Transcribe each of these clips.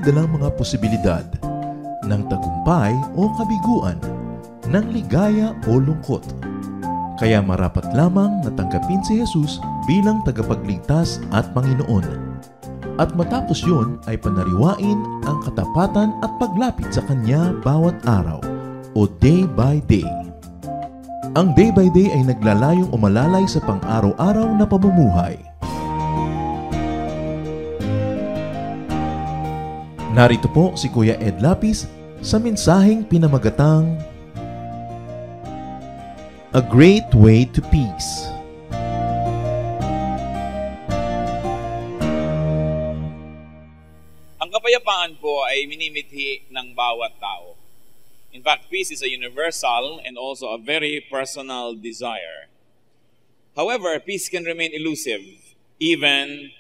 dalang mga posibilidad ng tagumpay o kabiguan, ng ligaya o lungkot. Kaya marapat lamang na tanggapin si Jesus bilang tagapagligtas at Panginoon. At matapos yun ay panariwain ang katapatan at paglapit sa Kanya bawat araw o day by day. Ang day by day ay naglalayong umalalay sa pang-araw-araw na pamumuhay. Narito po si Kuya Ed Lapis sa mensaheng pinamagatang A Great Way to Peace. Ang kapayapaan po ay minimithi ng bawat tao. In fact, peace is a universal and also a very personal desire. However, peace can remain elusive even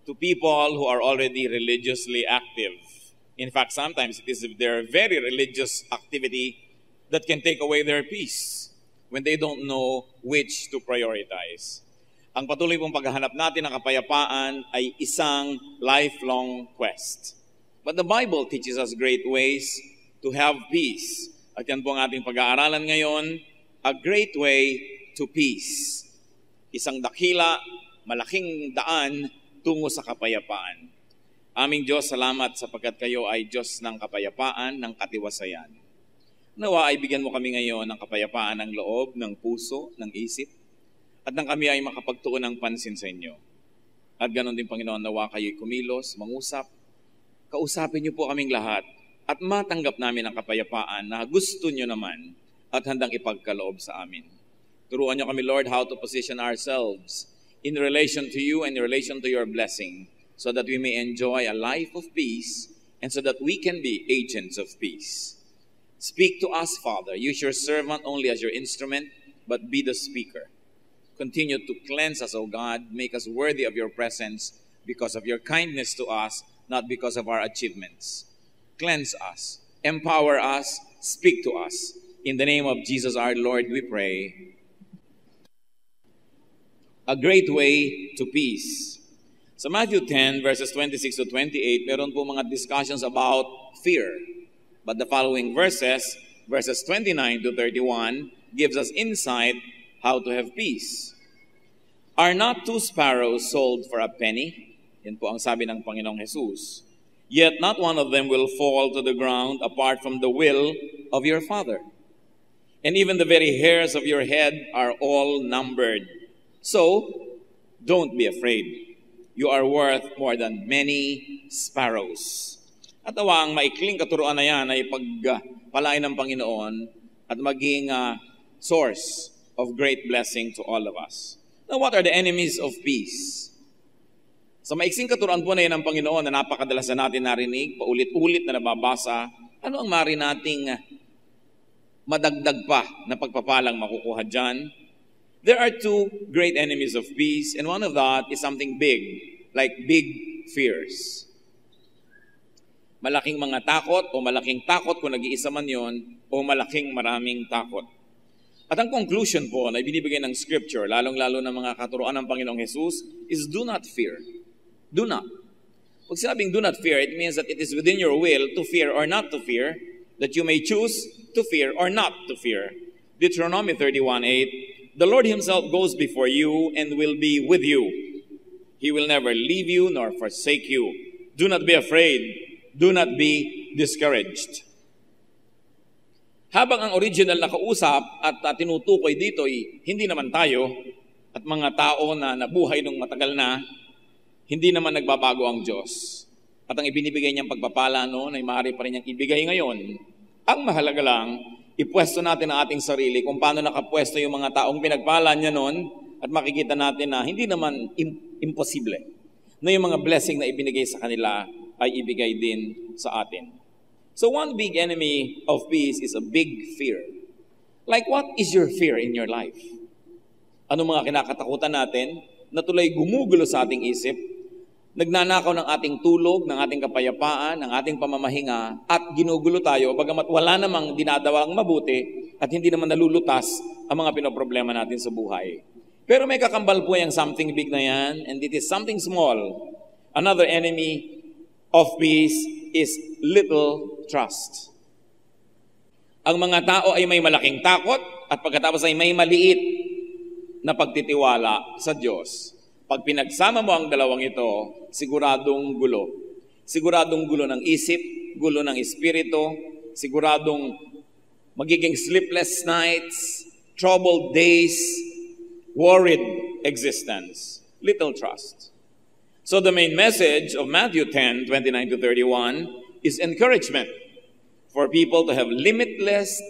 to people who are already religiously active. In fact, sometimes it is their very religious activity that can take away their peace when they don't know which to prioritize. Ang patuloy pong paghahanap natin ng kapayapaan ay isang lifelong quest. But the Bible teaches us great ways to have peace. At yan po ang ating pag-aaralan ngayon, A Great Way to Peace. Isang dakila, malaking daan tungo sa kapayapaan. Aming Diyos, salamat sapagkat kayo ay Diyos ng kapayapaan, ng katiwasayan. Nawa ay bigyan mo kami ngayon ng kapayapaan ng loob, ng puso, ng isip, at nang kami ay makapagtuon ng pansin sa inyo. At ganon din, Panginoon, nawa kayo'y kumilos, mangusap, kausapin niyo po kaming lahat, at matanggap namin ang kapayapaan na gusto niyo naman at handang ipagkaloob sa amin. Turuan niyo kami, Lord, how to position ourselves in relation to you and in relation to your blessing, so that we may enjoy a life of peace and so that we can be agents of peace. Speak to us, Father. Use your servant only as your instrument, but be the speaker. Continue to cleanse us, O God. Make us worthy of your presence because of your kindness to us, not because of our achievements. Cleanse us. Empower us. Speak to us. In the name of Jesus our Lord, we pray. A Great Way to Peace. Sa Matthew 10, verses 26 to 28, meron po mga discussions about fear. But the following verses 29 to 31, gives us insight how to have peace. Are not 2 sparrows sold for a penny? Yan po ang sabi ng Panginoong Jesus. Yet not one of them will fall to the ground apart from the will of your Father. And even the very hairs of your head are all numbered. So, don't be afraid. You are worth more than many sparrows. At ang maikling katuruan na yan ay pagpalain ng Panginoon at maging source of great blessing to all of us. Now, what are the enemies of peace? Sa maiksing katuruan po na yan ng Panginoon na napakadalas na natin narinig, paulit-ulit na nababasa, ano ang mari nating madagdag pa na pagpapalang makukuha dyan? There are 2 great enemies of peace, and one of that is something big, like big fears. Malaking mga takot o malaking takot kung nag-iisa man yon, o malaking maraming takot. At ang conclusion po na ibinibigay ng Scripture, lalong-lalo ng mga katuruan ng Panginoong Jesus, is do not fear. Do not. Pag sinabing do not fear, it means that it is within your will to fear or not to fear, that you may choose to fear or not to fear. Deuteronomy 31:8, the Lord Himself goes before you and will be with you. He will never leave you nor forsake you. Do not be afraid. Do not be discouraged. Habang ang original na kausap at tinutukoy dito ay hindi naman tayo at mga tao na nabuhay nung matagal na, hindi naman nagbabago ang Diyos. At ang ibinibigay niyang pagpapala noon ay maaari pa rin niyang ibigay ngayon. Ang mahalaga lang, ipwesto natin ang ating sarili kung paano nakapwesto yung mga taong pinagpala niya noon at makikita natin na hindi naman imposible na yung mga blessing na ibinigay sa kanila ay ibigay din sa atin. So one big enemy of peace is a big fear. Like what is your fear in your life? Ano mga kinakatakutan natin na tuloy gumugulo sa ating isip, nagnanakaw ng ating tulog, ng ating kapayapaan, ng ating pamamahinga, at ginugulo tayo, bagamat wala namang dinadawang mabuti at hindi naman nalulutas ang mga pinoproblema natin sa buhay. Pero may kakambal po yung something big na yan, and it is something small. Another enemy of peace is little trust. Ang mga tao ay may malaking takot at pagkatapos ay may maliit na pagtitiwala sa Diyos. Pag pinagsama mo ang dalawang ito, siguradong gulo. Siguradong gulo ng isip, gulo ng espiritu, siguradong magiging sleepless nights, troubled days, worried existence. Little trust. So the main message of Matthew 10, 29 to 31 is encouragement for people to have limitless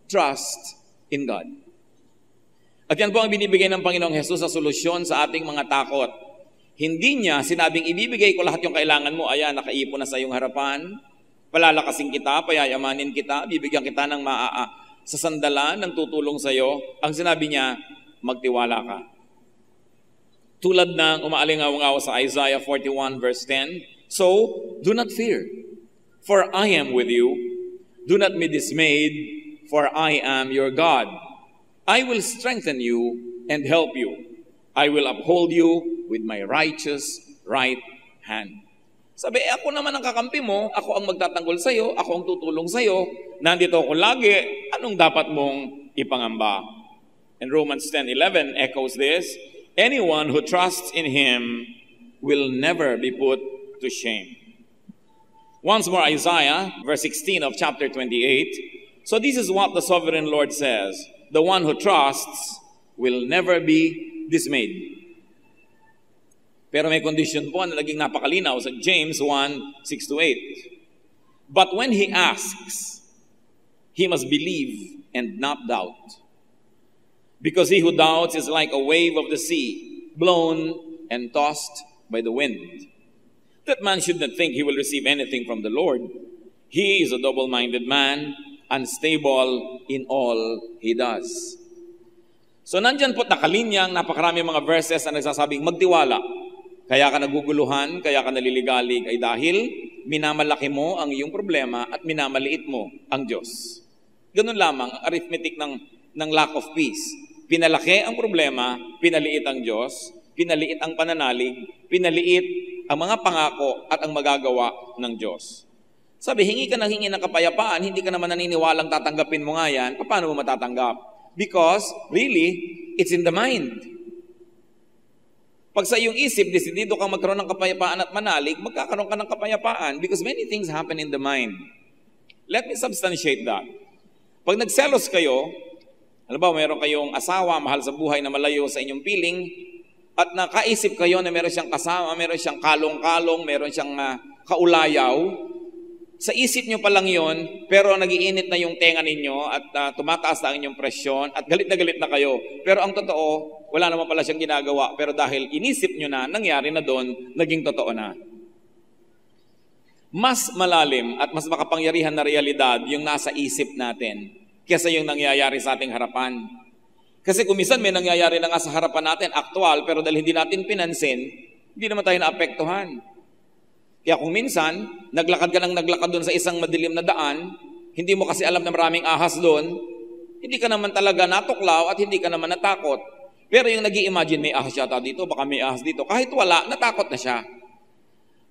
trust in God. At yan po ang binibigay ng Panginoong Hesus sa solusyon sa ating mga takot. Hindi niya sinabing ibibigay ko lahat yung kailangan mo, ayan, nakaipon na sa iyong harapan, palalakasin kita, payayamanin kita, bibigyan kita ng sa sandalan ng tutulong sa iyo. Ang sinabi niya, magtiwala ka. Tulad ng umaalingaw-ngaw sa Isaiah 41 verse 10, so, do not fear, for I am with you. Do not be dismayed, for I am your God. I will strengthen you and help you. I will uphold you with my righteous right hand. Sabi, ako naman ang kakampi mo, ako ang magtatanggol sa iyo, ako ang tutulong sa iyo, nandito ako lagi, anong dapat mong ipangamba? And Romans 10:11 echoes this, anyone who trusts in Him will never be put to shame. Once more, Isaiah, verse 16 of chapter 28. So this is what the sovereign Lord says, the one who trusts will never be dismayed. Pero may condition po na naging napakalinaw sa James 1:6-8. But when he asks, he must believe and not doubt. Because he who doubts is like a wave of the sea, blown and tossed by the wind. That man should not think he will receive anything from the Lord. He is a double-minded man, unstable in all he does. So nandyan po nakalinyang napakarami mga verses na nagsasabing magtiwala. Kaya ka naguguluhan, kaya ka naliligalig ay dahil minamalaki mo ang iyong problema at minamaliit mo ang Diyos. Ganun lamang ang arithmetic ng lack of peace. Pinalaki ang problema, pinaliit ang Diyos, pinaliit ang pananalig, pinaliit ang mga pangako at ang magagawa ng Diyos. Sabi, hingi ka ng kapayapaan, hindi ka naman naniniwalang tatanggapin mo nga yan, paano mo matatanggap? Because, really, it's in the mind. Pag sa iyong isip, desidido kang magkaroon ng kapayapaan at manalig, magkakaroon ka ng kapayapaan because many things happen in the mind. Let me substantiate that. Pag nagselos kayo, alam ba, mayroon kayong asawa, mahal sa buhay na malayo sa inyong piling, at nakaisip kayo na meron siyang kasama, meron siyang kalong-kalong, meron siyang kaulayaw, sa isip nyo pa lang yun, pero nagiinit na yung tenga ninyo at tumataas na ang inyong presyon at galit na kayo. Pero ang totoo, wala naman pala siyang ginagawa, pero dahil inisip nyo na, nangyari na doon, naging totoo na. Mas malalim at mas makapangyarihan na realidad yung nasa isip natin kesa yung nangyayari sa ating harapan. Kasi kung minsan may nangyayari na nga sa harapan natin, aktual, pero dahil hindi natin pinansin, hindi naman tayo naapektuhan. Kaya kung minsan, naglakad ka doon sa isang madilim na daan, hindi mo kasi alam na maraming ahas doon, hindi ka naman talaga natuklaw at hindi ka naman natakot. Pero yung nag-i-imagine, may ahas yata dito, baka may ahas dito, kahit wala, natakot na siya.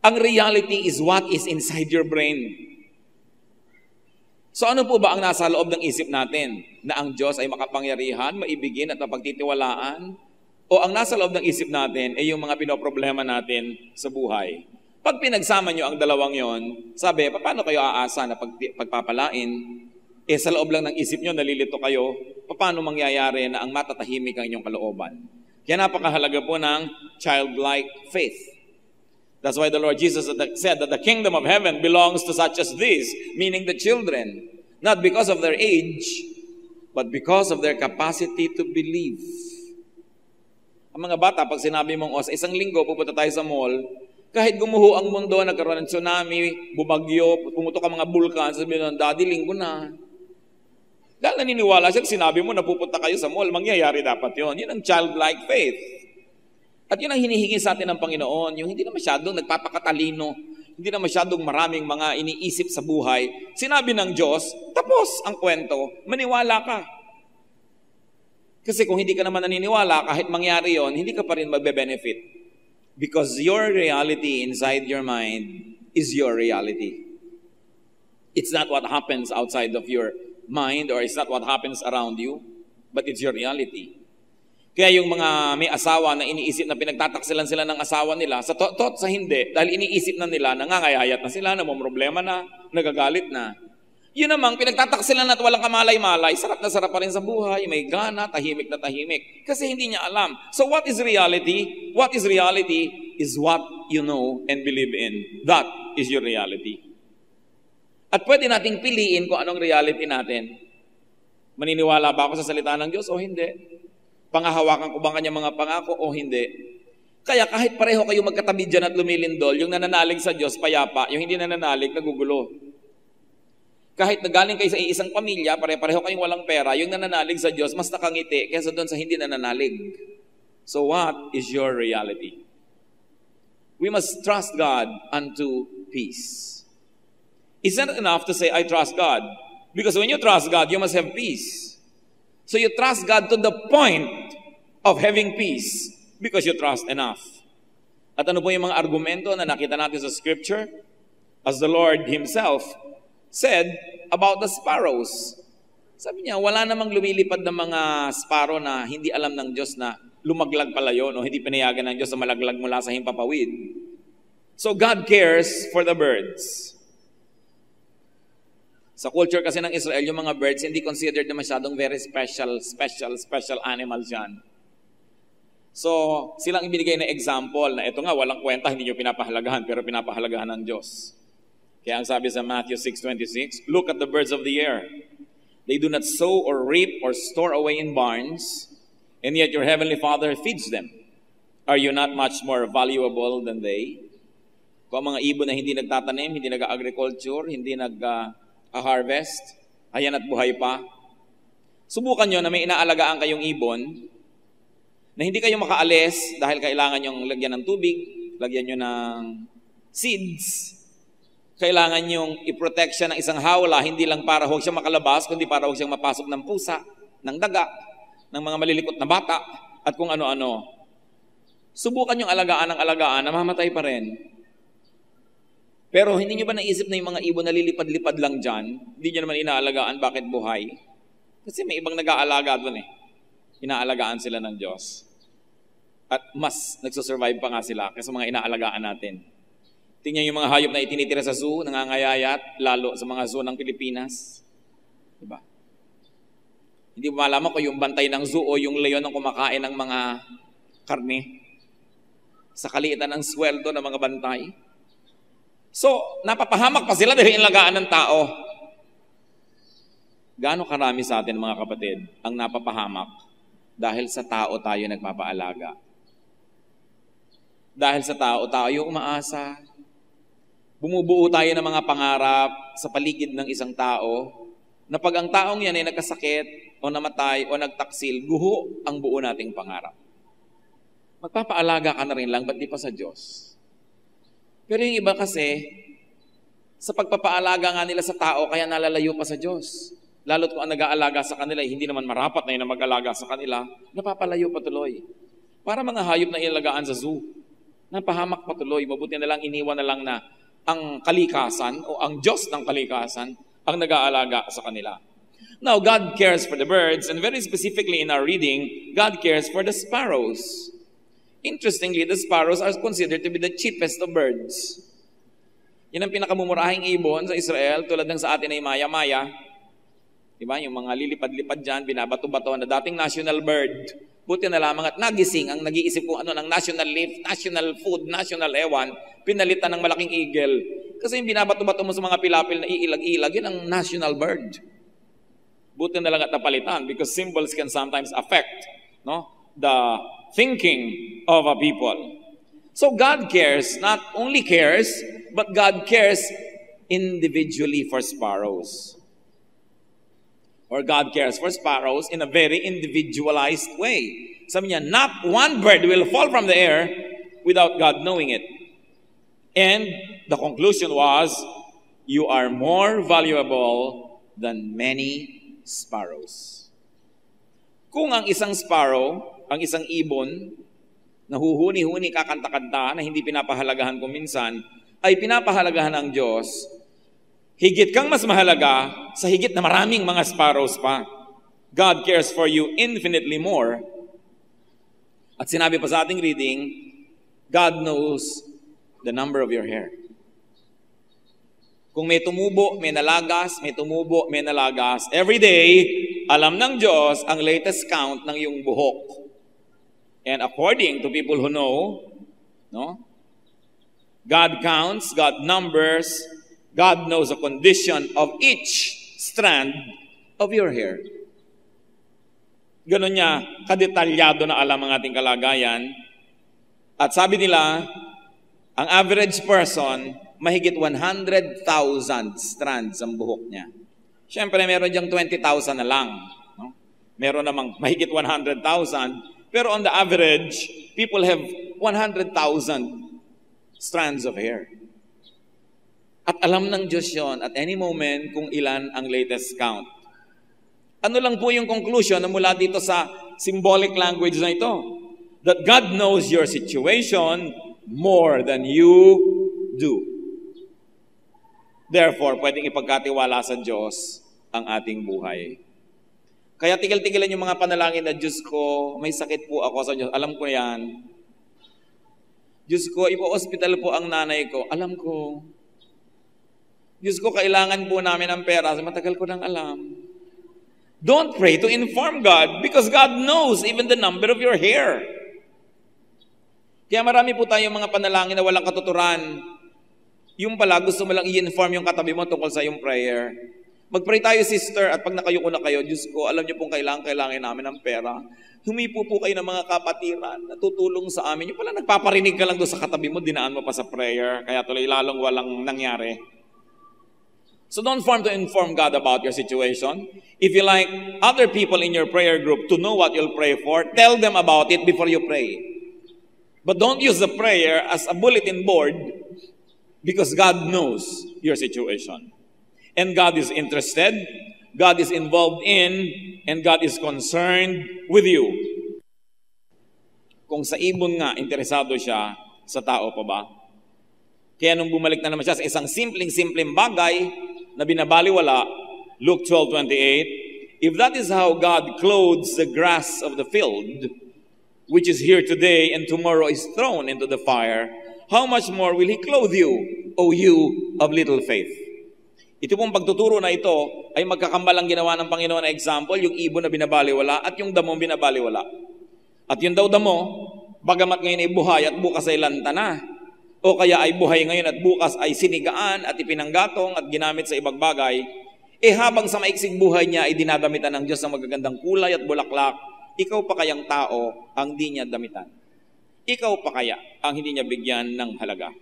Ang reality is what is inside your brain. So ano po ba ang nasa loob ng isip natin? Na ang Diyos ay makapangyarihan, maibigin at mapagtitiwalaan? O ang nasa loob ng isip natin ay yung mga pinoproblema natin sa buhay? Pag pinagsama nyo ang dalawang yon, sabi, paano kayo aasa na pagpapalain? Sa loob lang ng isip nyo, nalilito kayo, paano mangyayari na ang matatahimik ang inyong kalooban? Kaya napakahalaga po ng childlike faith. That's why the Lord Jesus said that the kingdom of heaven belongs to such as these, meaning the children, not because of their age, but because of their capacity to believe. Ang mga bata, pag sinabi mong, sa isang linggo, pupunta tayo sa mall, kahit gumuho ang mundo, nagkaroon ng tsunami, bumagyo, pumutok ang mga bulkan, sabihin nun, Daddy, linggo na. Dahil naniniwala siya, sinabi mo na pupunta kayo sa mall, mangyayari dapat yon. Yun ang childlike faith. At yun ang hinihingi sa atin ng Panginoon, yung hindi na masyadong nagpapakatalino, hindi na masyadong maraming mga iniisip sa buhay. Sinabi ng Diyos, tapos ang kwento, maniwala ka. Kasi kung hindi ka naman naniniwala, kahit mangyari yon, hindi ka pa rin magbe-benefit. Because your reality inside your mind is your reality. It's not what happens outside of your mind, or it's not what happens around you, but it's your reality. Kaya yung mga may asawa na iniisip na pinagtataksilan sila ng asawa nila, sa sa hindi, dahil iniisip na nila, nangangayayat na sila, namumroblema na, nagagalit na. Yun namang pinagtataksilan at walang kamalay-malay, sarap na sarap pa rin sa buhay, may gana, tahimik na tahimik. Kasi hindi niya alam. So what is reality? What is reality is what you know and believe in. That is your reality. At pwede nating piliin kung anong reality natin. Maniniwala ba ako sa salita ng Diyos o hindi? Pangahawakan ko ba kanyang mga pangako o hindi? Kaya kahit pareho kayo magkatabi dyan at lumilindol, yung nananalig sa Diyos, payapa, yung hindi nananalig, nagugulo. Kahit nagaling kayo sa isang pamilya, pare-pareho kayong walang pera, yung nananalig sa Diyos, mas nakangiti kaysa doon sa hindi nananalig. So what is your reality? We must trust God unto peace. It's not enough to say, I trust God. Because when you trust God, you must have peace. So you trust God to the point of having peace because you trust enough. At ano po yung mga argumento na nakita natin sa Scripture? As the Lord Himself said about the sparrows. Sabi niya, wala namang lumilipad ng mga sparrow na hindi alam ng Diyos na lumaglag pala yun o hindi pinayagan ng Diyos na malaglag mula sa himpapawid. So God cares for the birds. Sa culture kasi ng Israel, yung mga birds hindi considered na masyadong very special animals yan. So, silang ibinigay na example na ito nga, walang kwenta, hindi nyo pinapahalagahan, pero pinapahalagahan ng Diyos. Kaya ang sabi sa Matthew 6:26, look at the birds of the air. They do not sow or reap or store away in barns, and yet your heavenly Father feeds them. Are you not much more valuable than they? Kung ang mga ibon na hindi nagtatanim, hindi nag-agriculture, hindi nag-harvest, ayan at buhay pa. Subukan nyo na may inaalagaan kayong ibon na hindi kayo makaalis dahil kailangan nyong lagyan ng tubig, lagyan nyo ng seeds, kailangan nyong i-protect siya ng isang hawla, hindi lang para huwag siya makalabas, kundi para huwag siyang mapasok ng pusa, ng daga, ng mga malilikot na bata, at kung ano-ano. Subukan yung alagaan ng alagaan, namamatay pa rin. Pero hindi nyo ba naisip na yung mga ibon na lilipad-lipad lang dyan, hindi nyo naman inaalagaan, bakit buhay? Kasi may ibang nag-aalaga doon eh. Inaalagaan sila ng Diyos. At mas nagsusurvive pa nga sila kasi mga inaalagaan natin. Tingnan yung mga hayop na itinitira sa zoo, nangangayayat, lalo sa mga zoo ng Pilipinas. Diba? Hindi mo malaman kung yung bantay ng zoo o yung leon ang kumakain ng mga karne. Sa kaliitan ng sweldo ng mga bantay. So, napapahamak pa sila dahil inalagaan ng tao. Gaano karami sa atin mga kapatid ang napapahamak dahil sa tao tayo nagpapaalaga. Dahil sa tao tayo umaasa. Bumubuo tayo ng mga pangarap sa paligid ng isang tao na pag ang taong yan ay nagkasakit o namatay o nagtaksil, guho ang buo nating pangarap. Magpapaalaga ka na rin lang, ba't di pa sa Diyos? Pero yung iba kasi, sa pagpapaalaga nga nila sa tao, kaya nalalayo pa sa Diyos. Lalo't kung ang nag-aalaga sa kanila, hindi naman marapat na yun na mag-alaga sa kanila, napapalayo patuloy. Para mga hayop na ilagaan sa zoo, napahamak patuloy, mabuti na lang, iniwan na lang na ang kalikasan o ang Diyos ng kalikasan ang nag-aalaga sa kanila. Now, God cares for the birds, and very specifically in our reading, God cares for the sparrows. Interestingly, the sparrows are considered to be the cheapest of birds. Yan ang pinakamumurahing ibon sa Israel, tulad ng sa atin ay maya-maya. Diba? Yung mga lilipad-lipad dyan, binabato-bato na dating national bird. Buti na lamang at nagising ang nag-iisip kung ano ng national leaf, national food, national ewan, pinalitan ng malaking eagle. Kasi yung binabato-bato mo sa mga pilapil na iilag-ilag, yun ang national bird. Buti na lang at napalitan because symbols can sometimes affect the thinking of a people. So God cares, not only cares, but God cares individually for sparrows. Or God cares for sparrows in a very individualized way. Sabi niya, not one bird will fall from the air without God knowing it. And the conclusion was, you are more valuable than many sparrows. Kung ang isang sparrow, ang isang ibon, na huhuni-huni kakanta-kanta na hindi pinapahalagahan kung minsan, ay pinapahalagahan ng Diyos, Higit kang mas mahalaga sa higit na maraming mga sparrows pa. God cares for you infinitely more. At sinabi pa sa ating reading, God knows the number of your hair. Kung may tumubo, may nalagas, may tumubo, may nalagas, every day, alam ng Diyos ang latest count ng iyong buhok. And according to people who know, no? God counts, God numbers, God knows the condition of each strand of your hair. Ganon niya, kadetalyado na alam ang ating kalagayan. At sabi nila, ang average person, mahigit 100,000 strands ang buhok niya. Siyempre, meron diyang 20,000 na lang. No? Meron namang mahigit 100,000. Pero on the average, people have 100,000 strands of hair. At alam ng Diyos yon at any moment kung ilan ang latest count. Ano lang po yung conclusion na mula dito sa symbolic language na ito? That God knows your situation more than you do. Therefore, pwedeng ipagkatiwala sa Diyos ang ating buhay. Kaya tigil-tigilan yung mga panalangin na, Diyos ko, may sakit po ako sa Diyos. Alam ko yan. Diyos ko, ipo-hospital po ang nanay ko. Alam ko. Diyos ko, kailangan po namin ng pera. Matagal ko nang alam. Don't pray to inform God because God knows even the number of your hair. Kaya marami po tayong mga panalangin na walang katuturan. Yung pala, gusto mo lang i-inform yung katabi mo tungkol sa yung prayer. Mag-pray tayo, sister, at pag nakayuko na kayo, Diyos ko, alam niyo pong kailangan namin ng pera. Humipo po kayo ng mga kapatiran na tutulong sa amin. Yung pala, nagpaparinig ka lang doon sa katabi mo, dinaan mo pa sa prayer, kaya tuloy lalong walang nangyari. So don't form to inform God about your situation. If you like other people in your prayer group to know what you'll pray for, tell them about it before you pray. But don't use the prayer as a bulletin board because God knows your situation. And God is interested, God is involved in, and God is concerned with you. Kung sa ibon nga, interesado siya, sa tao pa ba? Kaya nung bumalik na naman siya sa isang simpleng bagay, na binabaliwala, Luke 12:28, if that is how God clothes the grass of the field, which is here today and tomorrow is thrown into the fire, how much more will He clothe you, O you of little faith? Ito pong pagtuturo na ito ay magkakambalang ginawa ng Panginoon na example, yung ibon na binabaliwala at yung damong binabaliwala. At yung daw damo, bagamat ngayon ay buhay at bukas ay lanta na, o kaya ay buhay ngayon at bukas ay sinigaan at ipinanggatong at ginamit sa ibang bagay, habang sa maiksing buhay niya ay dinadamitan ng Diyos ng magagandang kulay at bulaklak, ikaw pa kayang tao ang di niya damitan? Ikaw pa kaya ang hindi niya bigyan ng halaga?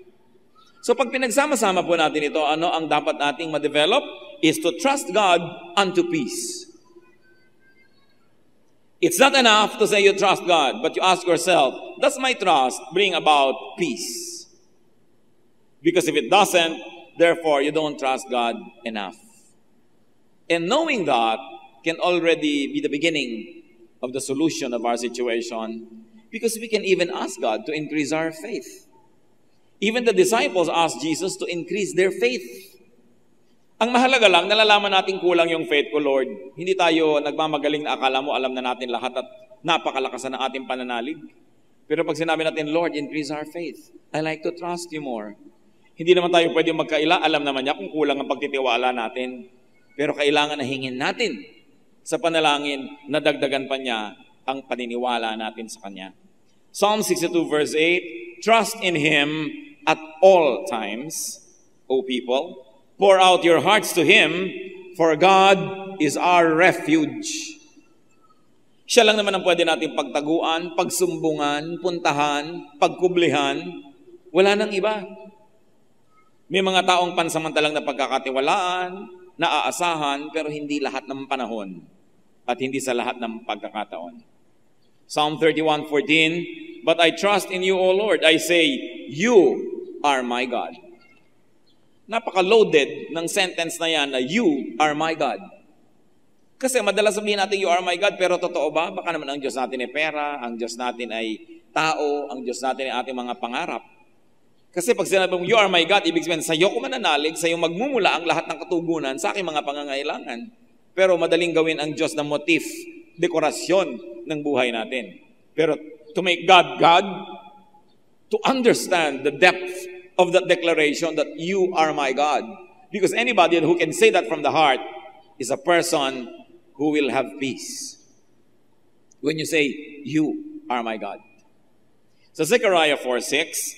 So pag pinagsama-sama po natin ito, ano ang dapat nating ma-develop? Is to trust God unto peace. It's not enough to say you trust God, but you ask yourself, does my trust bring about peace? Because if it doesn't, therefore, you don't trust God enough. And knowing that can already be the beginning of the solution of our situation because we can even ask God to increase our faith. Even the disciples asked Jesus to increase their faith. Ang mahalaga lang, nalalaman natin kulang yung faith ko, Lord. Hindi tayo nagmamagaling na akala mo, alam na natin lahat at napakalakasan ng ating pananalig. Pero pag sinabi natin, Lord, increase our faith. I like to trust you more. Hindi naman tayo pwede magkaila. Alam naman niya kung kulang ang pagtitiwala natin. Pero kailangan na hingin natin sa panalangin na dagdagan pa niya ang paniniwala natin sa Kanya. Psalm 62 verse 8, trust in Him at all times, O people. Pour out your hearts to Him, for God is our refuge. Siya lang naman ang pwede natin pagtaguan, pagsumbungan, puntahan, pagkublihan. Wala nang iba. May mga taong pansamantalang na pagkakatiwalaan, naaasahan, pero hindi lahat ng panahon at hindi sa lahat ng pagkakataon. Psalm 31:14, but I trust in you, O Lord. I say, you are my God. Napaka-loaded ng sentence na yan na you are my God. Kasi madalas sabihin natin, you are my God, pero totoo ba? Baka naman ang Diyos natin ay pera, ang Diyos natin ay tao, ang Diyos natin ay ating mga pangarap. Kasi pag sinabi mo, you are my God, ibig sabihin, sa'yo ko mananalig, sa'yo magmumula ang lahat ng katugunan sa aking mga pangangailangan. Pero madaling gawin ang Diyos na motif, dekorasyon ng buhay natin. Pero to make God God, to understand the depth of that declaration that you are my God. Because anybody who can say that from the heart is a person who will have peace. When you say, you are my God. So Zechariah 4:6,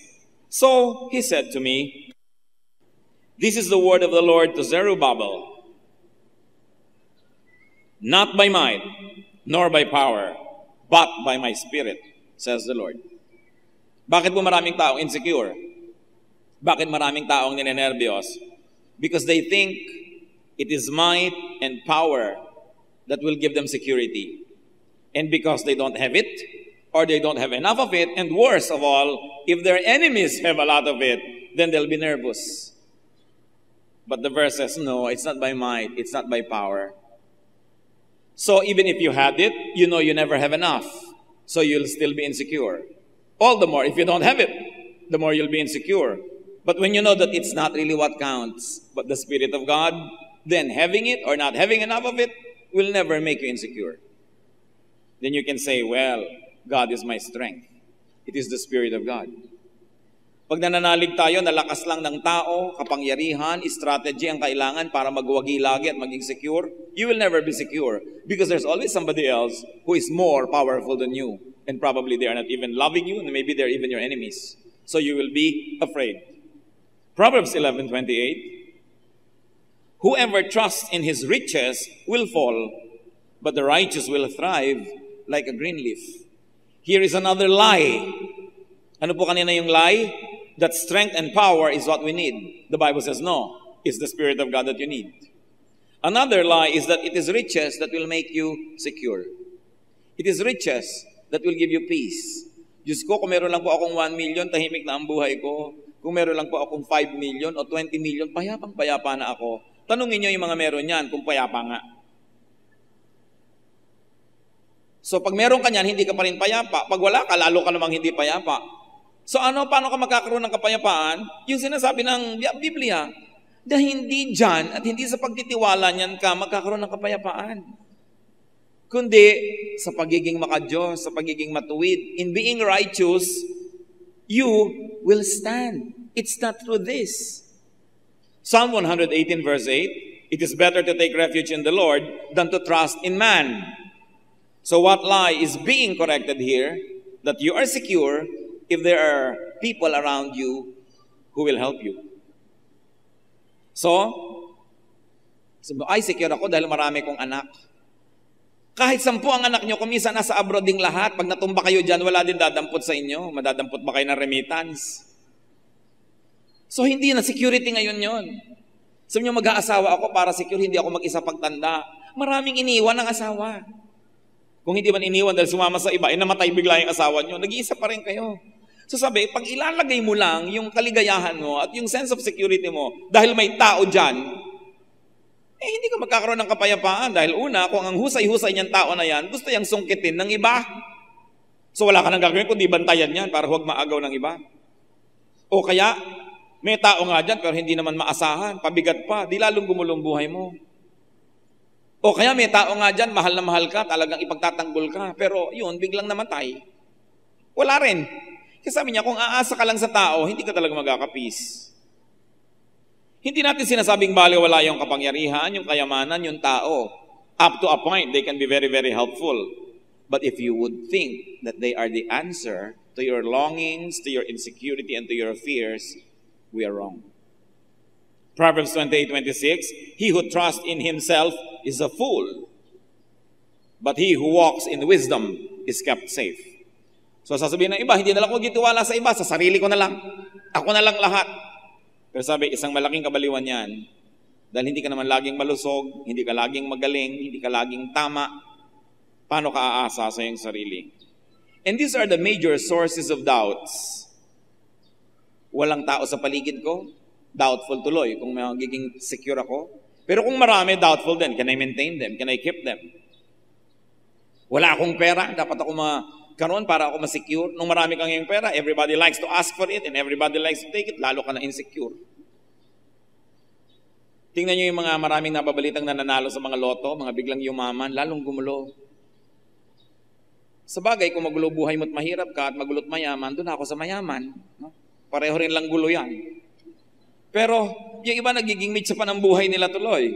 so he said to me, this is the word of the Lord to Zerubbabel, not by might, nor by power, but by my spirit, says the Lord. Bakit po maraming taong insecure? Bakit maraming taong ninenervyos? Because they think it is might and power that will give them security. And because they don't have it, or they don't have enough of it, and worst of all, if their enemies have a lot of it, then they'll be nervous. But the verse says, no, it's not by might, it's not by power. So even if you had it, you know you never have enough. So you'll still be insecure. All the more, if you don't have it, the more you'll be insecure. But when you know that it's not really what counts, but the Spirit of God, then having it or not having enough of it will never make you insecure. Then you can say, well, God is my strength. It is the Spirit of God. Pag nananalig tayo, nalakas lang ng tao, kapangyarihan, strategy ang kailangan para magwagi lagi at maging secure, you will never be secure because there's always somebody else who is more powerful than you. And probably they are not even loving you, and maybe they're even your enemies. So you will be afraid. Proverbs 11:28, whoever trusts in his riches will fall, but the righteous will thrive like a green leaf. Here is another lie. Ano po kanina yung lie? That strength and power is what we need. The Bible says no. It's the Spirit of God that you need. Another lie is that it is riches that will make you secure. It is riches that will give you peace. Diyos ko, kung meron lang po akong 1 million, tahimik na ang buhay ko. Kung meron lang po akong 5 million o 20 million, payapang-payapa na ako. Tanungin niyo yung mga meron yan kung payapa nga. So pag meron ka niyan, hindi ka pa rin payapa. Pag wala ka, lalo ka namang hindi payapa. So paano ka magkakaroon ng kapayapaan? Yung sinasabi ng Biblia, na hindi dyan at hindi sa pagtitiwala niyan ka magkakaroon ng kapayapaan. Kundi sa pagiging makadiyos, sa pagiging matuwid. In being righteous, you will stand. It's not through this. Psalm 118 verse 8, it is better to take refuge in the Lord than to trust in man. So what lie is being corrected here? That you are secure if there are people around you who will help you. So, ay secure ako dahil marami kong anak. Kahit 10 ang anak nyo, kumisa nasa abroad ding lahat, pag natumba kayo dyan, wala din dadampot sa inyo. Madadampot ba kayo ng remittance? So, hindi na security ngayon yon. Sabi nyo, mag-aasawa ako para secure, hindi ako mag-isa pagtanda. Maraming iniwan ng asawa. Kung hindi man iniwan dahil sumama sa iba, namatay bigla yung asawa nyo, nag-iisa pa rin kayo. So sabi, pag ilalagay mo lang yung kaligayahan mo at yung sense of security mo, dahil may tao dyan, hindi ka magkakaroon ng kapayapaan. Dahil una, kung ang husay-husay niyang tao na yan, gusto yung sungkitin ng iba. So wala ka nang gagawin kundi bantayan yan para huwag maagaw ng iba. O kaya, may tao nga dyan pero hindi naman maasahan, pabigat pa, di lalong gumulong buhay mo. O kaya may tao nga dyan, mahal na mahal ka, talagang ipagtatanggol ka, pero yun, biglang namatay. Wala rin. Kasi sabi niya, kung aasa ka lang sa tao, hindi ka talaga magkakapis. Hindi natin sinasabing baliwala yung kapangyarihan, yung kayamanan, yung tao. Up to a point, they can be very, very helpful. But if you would think that they are the answer to your longings, to your insecurity, and to your fears, we are wrong. Proverbs 28:26, he who trusts in himself is a fool, but he who walks in wisdom is kept safe. So sasabihin ng iba, hindi na lang ako gitiwala sa iba, sa sarili ko na lang. Ako na lang lahat. Pero sabi, isang malaking kabaliwan yan, dahil hindi ka naman laging malusog, hindi ka laging magaling, hindi ka laging tama, paano ka aasa sa iyong sarili? And these are the major sources of doubts. Walang tao sa paligid ko, doubtful tuloy kung magiging secure ako. Pero kung marami, doubtful din. Can I maintain them? Can I keep them? Wala akong pera, dapat ako karon para ako ma-secure. Nung marami kang yung pera, everybody likes to ask for it and everybody likes to take it, lalo ka na insecure. Tingnan nyo yung mga maraming nababalitang nananalo sa mga loto, mga biglang yumaman, lalong gumulo. Sa bagay, kung magulo buhay mo't mahirap ka at magulot mayaman, doon ako sa mayaman. No? Pareho rin lang gulo yan. Pero yung iba nagiging mitsa pa ng buhay nila tuloy.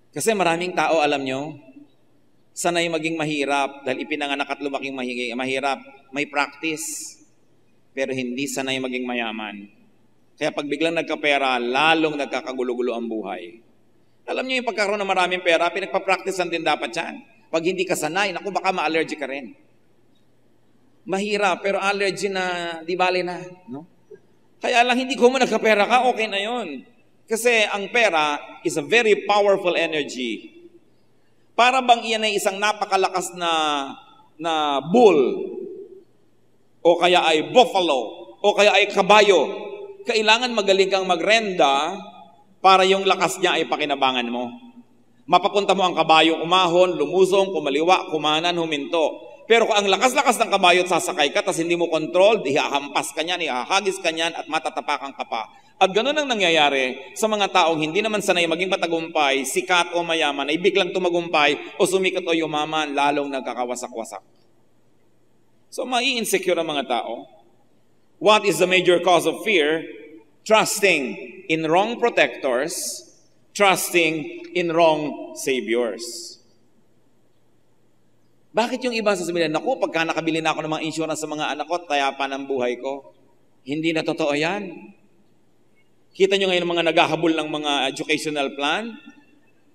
Kasi maraming tao, alam nyo, sanay maging mahirap dahil ipinanganak at lumaking mahirap. May practice, pero hindi sanay maging mayaman. Kaya pag biglang nagkapera, lalong nagkakagulo-gulo ang buhay. Alam niyo yung pagkakaroon ng maraming pera, pinagpa-practicean din dapat yan. Pag hindi ka sanay, naku baka ma-allergy ka rin. Mahirap, pero allergy na, di bale na. No? Kaya lang hindi ko mo nagkapera ka, okay na yun. Kasi ang pera is a very powerful energy. Para bang iyan ay isang napakalakas na bull, o kaya ay buffalo, o kaya ay kabayo. Kailangan magaling kang magrenda para yung lakas niya ay pakinabangan mo. Mapapunta mo ang kabayo umahon, lumusong, kumaliwa, kumanan, huminto. Pero kung ang lakas-lakas ng kabayo at sasakay ka, tas hindi mo control, ihahampas ka niyan, ihahagis ka niyan, at matatapakan ka pa. At ganun ang nangyayari sa mga taong hindi naman sanay maging matagumpay, sikat o mayaman, ay biglang tumagumpay o sumikat o yumaman, lalong nagkakawasak-wasak. So, mai-insecure ang mga tao. What is the major cause of fear? Trusting in wrong protectors, trusting in wrong saviors. Bakit yung iba sasabihin, naku, pagka nakabili na ako ng mga insurance sa mga anak ko, tayapa ng buhay ko. Hindi na totoo yan. Kita nyo ngayon mga naghahabol ng mga educational plan,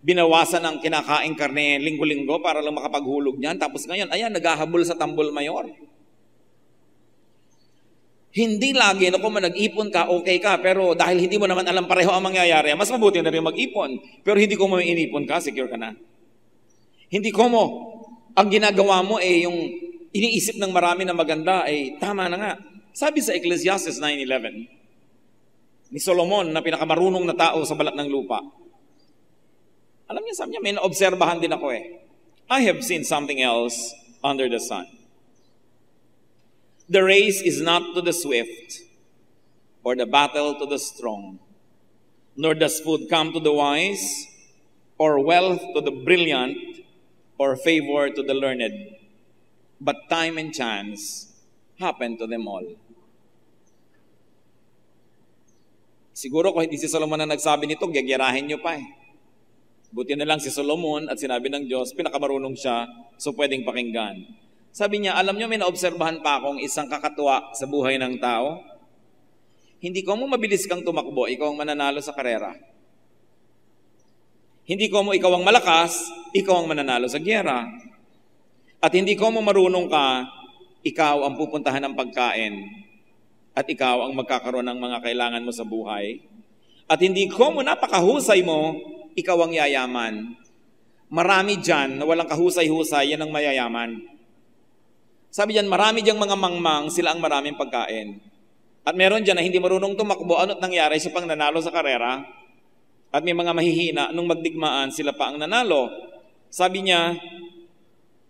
binawasan ang kinakain karne linggo-linggo para lang makapaghulog niyan. Tapos ngayon, ayan, naghahabol sa tambol mayor. Hindi lagi na kung nag-ipon ka, okay ka, pero dahil hindi mo naman alam pareho ang mangyayari, mas mabuti na rin mag-ipon. Pero hindi ko mo inipon ka, secure ka na. Hindi ko mo. Ang ginagawa mo yung iniisip ng marami na maganda ay tama na nga. Sabi sa Ecclesiastes 9:11, ni Solomon na pinakamarunong na tao sa balat ng lupa. Alam niya, sabi niya, may naobserbahan din ako I have seen something else under the sun. The race is not to the swift, or the battle to the strong, nor does food come to the wise, or wealth to the brilliant, or favor to the learned. But time and chance happen to them all. Siguro kung hindi si Solomon na nagsabi nito, gagirahin nyo pa Buti na lang si Solomon at sinabi ng Diyos, pinakamarunong siya, so pwedeng pakinggan. Sabi niya, alam niyo, may naobserbahan pa akong isang kakatuwa sa buhay ng tao. Hindi ko mo mabilis kang tumakbo, ikaw ang mananalo sa karera. Hindi ko mo ikaw ang malakas, ikaw ang mananalo sa gyera. At hindi ko mo marunong ka, ikaw ang pupuntahan ng pagkain. At ikaw ang magkakaroon ng mga kailangan mo sa buhay. At hindi ko mo napakahusay mo, ikaw ang yayaman. Marami dyan na walang kahusay-husay, yan ang mayayaman. Sabi diyan, marami diyang mga mangmang, sila ang maraming pagkain. At meron dyan na hindi marunong tumakbo, ano't nangyari, siya pang nanalo sa karera. At may mga mahihina, nung magdigmaan, sila pa ang nanalo. Sabi niya,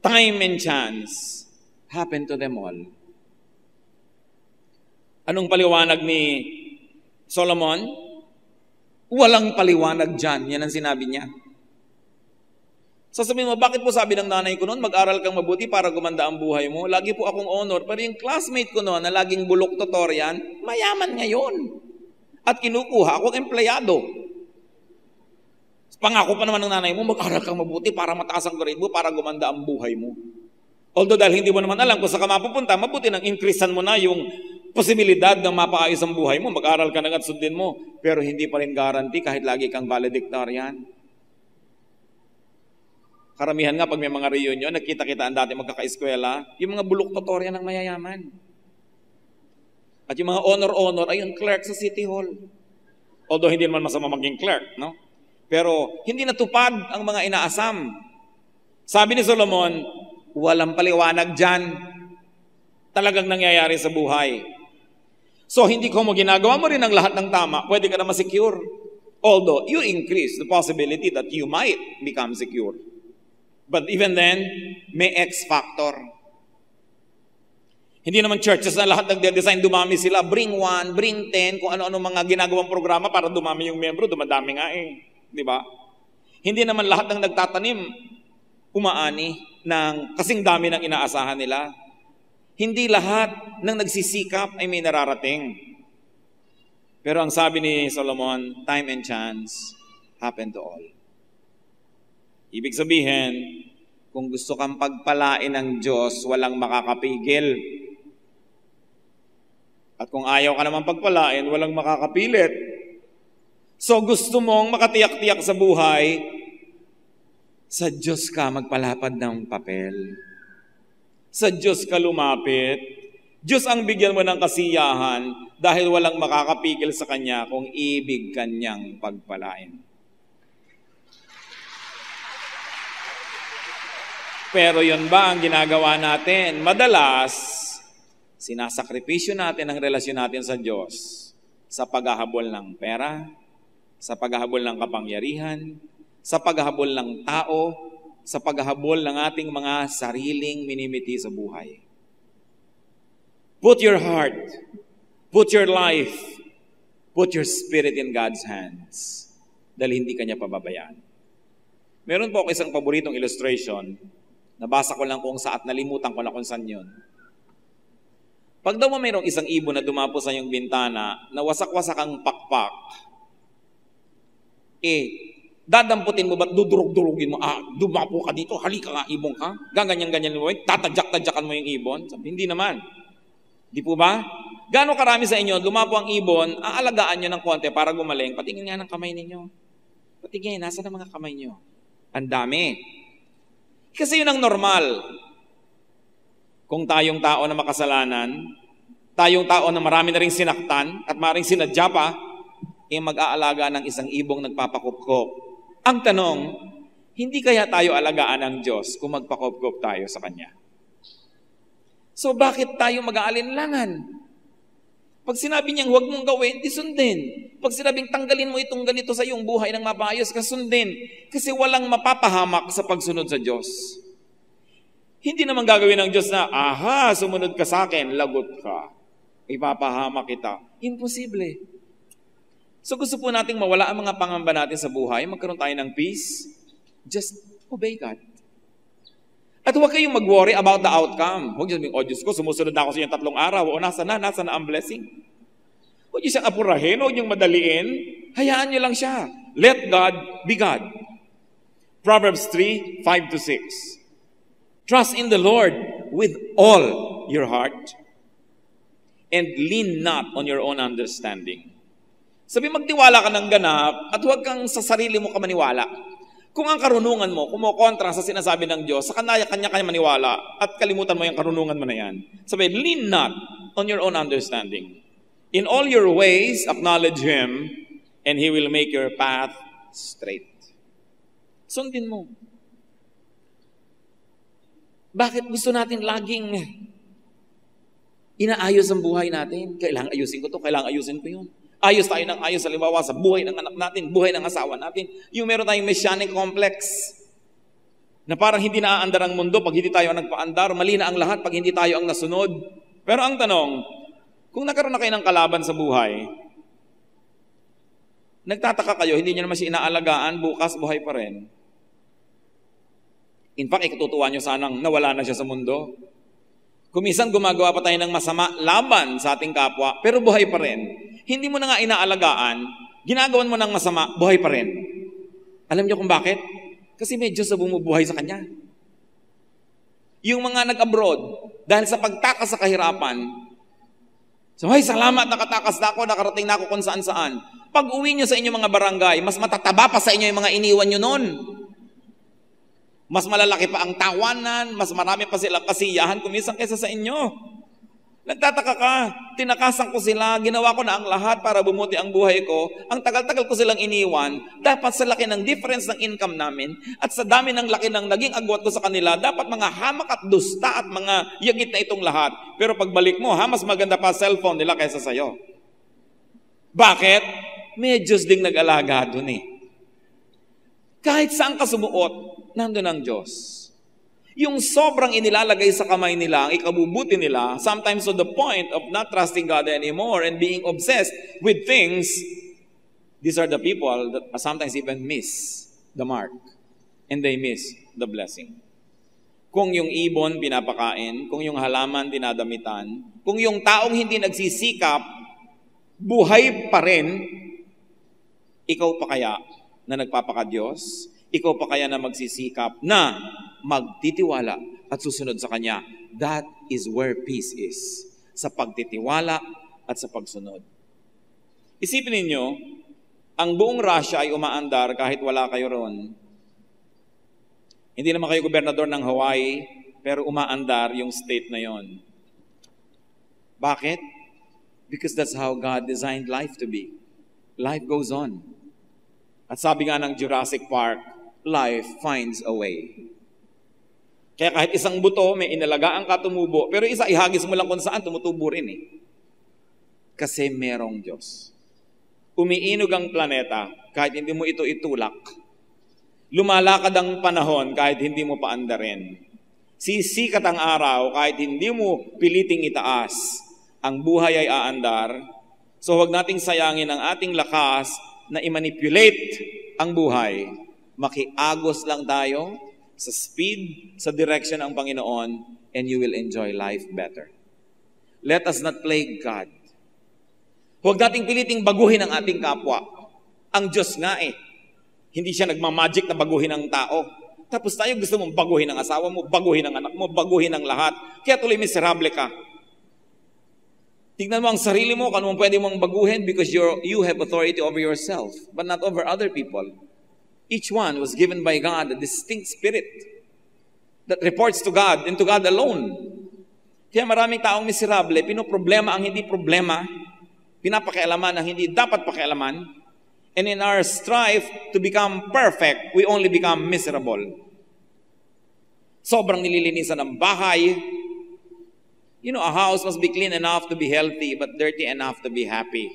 time and chance happen to them all. Anong paliwanag ni Solomon? Walang paliwanag dyan. Yan ang sinabi niya. Sasabihin mo, bakit po sabi ng nanay ko noon, mag-aral kang mabuti para gumanda ang buhay mo? Lagi po akong honor. Pero yung classmate ko noon na laging bulok tutorian, mayaman ngayon. At kinukuha akong empleyado. Pangako pa naman ng nanay mo, mag-aral kang mabuti para mataas ang grade mo, para gumanda ang buhay mo. Although dahil hindi mo naman alam kung saan ka mapupunta, mabuti nang increasean mo na yung posibilidad na mapaayos ang buhay mo. Mag-aral ka na at sundin mo. Pero hindi pa rin guarantee kahit lagi kang valedictorian. Karamihan nga pag may mga reunion, nagkita-kitaan dati magkaka-eskwela, yung mga bulok tutorian ng mayayaman. At yung mga honor-honor ay yung clerk sa City Hall. Although hindi naman masama maging clerk, no? Pero hindi natupad ang mga inaasam. Sabi ni Solomon, walang paliwanag dyan. Talagang nangyayari sa buhay. So hindi ko mo ginagawa mo rin ang lahat ng tama, pwede ka na masecure. Although you increase the possibility that you might become secure. But even then, may X factor. Hindi naman churches na lahat nagde-design, dumami sila, bring 1, bring 10, kung ano-ano mga ginagawang programa para dumami yung membro, dumadami nga eh. Di ba? Hindi naman lahat ng nagtatanim, umaani ng kasing dami ng inaasahan nila. Hindi lahat ng nagsisikap ay may nararating. Pero ang sabi ni Solomon, time and chance happen to all. Ibig sabihin, kung gusto kang pagpalain ng Diyos, walang makakapigil. At kung ayaw ka naman pagpalain, walang makakapilit. So gusto mong makatiyak-tiyak sa buhay, sa Diyos ka magpalapad ng papel. Sa Diyos ka lumapit. Diyos ang bigyan mo ng kasiyahan dahil walang makakapigil sa Kanya kung ibig Kanyang pagpalain. Pero yun ba ang ginagawa natin? Madalas, sinasakripisyo natin ang relasyon natin sa Diyos sa paghahabol ng pera, sa paghahabol ng kapangyarihan, sa paghahabol ng tao, sa paghahabol ng ating mga sariling minimiti sa buhay. Put your heart, put your life, put your spirit in God's hands dahil hindi Kanya pababayaan. Meron po ako isang paboritong illustration. Nabasa ko lang kung saan, nalimutan ko na kung saan yun. Pag daw mayroong isang ibon na dumapo sa iyong bintana, na wasak-wasak ang pakpak, dadamputin mo ba't dudurog-durugin mo, dumapo ka dito, halika nga, ibon ka, gaganyan-ganyan mo, tatadyak-tadyakan mo yung ibon? Sabi, hindi naman. Di po ba? Gaano karami sa inyo, dumapo ang ibon, aalagaan nyo ng konti para gumaling, patingin nga ng kamay ninyo. Patingin, nasa na mga kamay nyo? Ang dami. Kasi yun ang normal. Kung tayong tao na makasalanan, tayong tao na marami na rin sinaktan at maring sinadya pa, mag-aalaga ng isang ibong nagpapakupkop. Ang tanong, hindi kaya tayo alagaan ng Diyos kung magpakupkop tayo sa Kanya? So bakit tayo mag-aalinlangan? Pag sinabi niyang huwag mong gawin, di sundin. Pag sinabing tanggalin mo itong ganito sa iyong buhay ng mapaayos ka, sundin. Kasi walang mapapahamak sa pagsunod sa Diyos. Hindi naman gagawin ng Diyos na, sumunod ka sa akin, lagot ka. Ipapahamak kita. Imposible. So gusto po nating mawala ang mga pangamba natin sa buhay, magkaroon tayo ng peace, just obey God. At huwag kayong mag-worry about the outcome. Huwag niyo sabihin, Diyos ko, sumusunod na ako sa inyong 3 araw. O nasa na ang blessing. Huwag niyo siyang apurahin, huwag niyong madaliin. Hayaan niyo lang siya. Let God be God. Proverbs 3:5-6. Trust in the Lord with all your heart and lean not on your own understanding. Sabi, magtiwala ka ng ganap at huwag kang sa sarili mo ka maniwala. Kung ang karunungan mo kumukontra sa sinasabi ng Diyos, sa kanya maniwala at kalimutan mo yung karunungan mo na yan. Sabi, lean not on your own understanding. In all your ways, acknowledge Him and He will make your path straight. Sundin mo. Bakit gusto natin laging inaayos ang buhay natin? Kailangan ayusin ko to, kailangan ayusin ko yun. Ayos tayo ng ayos, halimbawa sa buhay ng anak natin, buhay ng asawa natin. Yung meron tayong messianic complex na parang hindi naaandar ang mundo pag hindi tayo ang nagpaandar, mali na ang lahat pag hindi tayo ang nasunod. Pero ang tanong, kung nagkaroon na kayo ng kalaban sa buhay, nagtataka kayo, hindi nyo naman siya inaalagaan, bukas buhay pa rin. In fact, ikatutuwa nyo sanang nawala na siya sa mundo. Kumisan gumagawa pa tayo ng masama laban sa ating kapwa, pero buhay pa rin. Hindi mo na nga inaalagaan, ginagawan mo ng masama, buhay pa rin. Alam niyo kung bakit? Kasi may Diyos na bumubuhay sa kanya. Yung mga nag-abroad, dahil sa pagtakas sa kahirapan, so, ay, salamat, nakatakas na ako, nakarating na ako kung saan-saan. Pag uwi nyo sa inyong mga barangay, mas matataba pa sa inyo yung mga iniwan nyo nun. Mas malalaki pa ang tawanan, mas marami pa silang kasiyahan kumisan kaysa sa inyo. Nagtataka ka, tinakasan ko sila, ginawa ko na ang lahat para bumuti ang buhay ko. Ang tagal-tagal ko silang iniwan, dapat sa laki ng difference ng income namin at sa dami ng laki ng naging agwat ko sa kanila, dapat mga hamak at dusta at mga yagit na itong lahat. Pero pagbalik mo, mas maganda pa cellphone nila kaysa sa'yo. Bakit? May Diyos ding nag-alaga doon eh. Kahit saan ka sumuot, nandun ang Diyos. Yung sobrang inilalagay sa kamay nila, ang ikabubuti nila, sometimes to the point of not trusting God anymore and being obsessed with things, these are the people that sometimes even miss the mark and they miss the blessing. Kung yung ibon pinapakain, kung yung halaman dinadamitan, kung yung taong hindi nagsisikap, buhay pa rin, ikaw pa kaya na nagpapaka-Diyos? Ikaw pa kaya na magsisikap na magtitiwala at susunod sa Kanya? That is where peace is. Sa pagtitiwala at sa pagsunod. Isipin ninyo, ang buong Russia ay umaandar kahit wala kayo ron. Hindi naman kayo gobernador ng Hawaii, pero umaandar yung state na yon. Bakit? Because that's how God designed life to be. Life goes on. At sabi nga ng Jurassic Park, life finds a way. Kaya kahit isang buto, may inalagaan ka tumubo, pero isa ihagis mo lang kung saan, tumutubo rin eh. Kasi merong Diyos. Umiinog ang planeta kahit hindi mo ito itulak. Lumalakad ang panahon kahit hindi mo paandarin. Sisikat ang araw kahit hindi mo piliting itaas. Ang buhay ay aandar. So huwag nating sayangin ang ating lakas na i-manipulate ang buhay. Makiagos lang tayo sa speed, sa direction ng Panginoon, and you will enjoy life better. Let us not plague God. Huwag nating piliting baguhin ang ating kapwa. Ang Diyos nga eh. Hindi siya nagmamagic na baguhin ang tao. Tapos tayo gusto mong baguhin ang asawa mo, baguhin ang anak mo, baguhin ang lahat. Kaya tuloy miserable ka. Tingnan mo ang sarili mo, kung anong pwede mong baguhin because you have authority over yourself, but not over other people. Each one was given by God a distinct spirit that reports to God and to God alone. Kaya maraming taong miserable, pinoproblema ang hindi problema, pinapakialaman ang hindi dapat pakialaman, and in our strive to become perfect, we only become miserable. Sobrang nililinisan ng bahay. You know, a house must be clean enough to be healthy, but dirty enough to be happy.